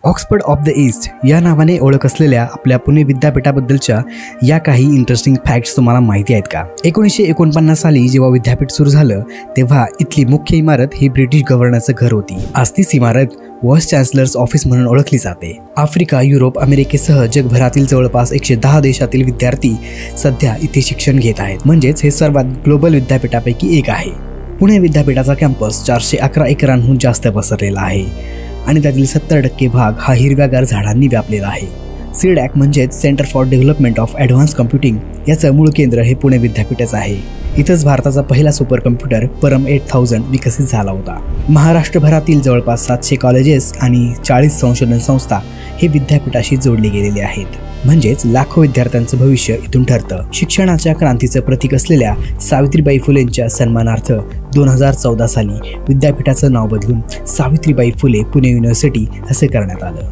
Oxford of the east या नावाने ओळख असलेल्या आपल्या पुणे विद्यापीठाबद्दलच्या या काही इंटरेस्टिंग फॅक्ट्स तुम्हाला माहिती आहेत का? 1949 साली जेव्हा विद्यापीठ सुरू झालं तेव्हा इथली मुख्य इमारत ही ब्रिटिश गव्हर्नरचं घर होती. आज तीच इमारत व्हाईस चान्सलर्स ऑफिस म्हणून ओळखली जाते. आफ्रिका, युरोप, अमेरिकेसह जगभरातील जवळपास 110 देशातील विद्यार्थी सध्या इथे शिक्षण घेत आहेत. म्हणजेच हे सर्वात ग्लोबल विद्यापीठापैकी एक आहे. पुणे विद्यापीठाचा कॅम्पस 411 एकरांहून जास्त पसरलेला आहे आणि त्यातील 70% भाग हा हिरव्यागार झाडांनी व्यापलेला आहे. सीडॅक म्हणजेच centre for development of advance computing याचं मूळ केंद्र हे पुणे विद्यापीठच आहे. इथंच भारताचा पहिला सुपर कम्प्युटर परम 8000 विकसित झाला होता. महाराष्ट्रभरातील जवळपास 700 कॉलेजेस आणि 40 संशोधन संस्था हे विद्यापीठाशी जोडले गेलेले आहेत. म्हणजेच लाखो विद्यार्थ्यांचं भविष्य इथून ठरतं. शिक्षणाच्या क्रांतीचं प्रतीक असलेल्या सावित्रीबाई फुलेंच्या सन्मानार्थ 2014 साली विद्यापीठाचं नाव बदलून सावित्रीबाई फुले पुणे युनिव्हर्सिटी असे करण्यात आलं.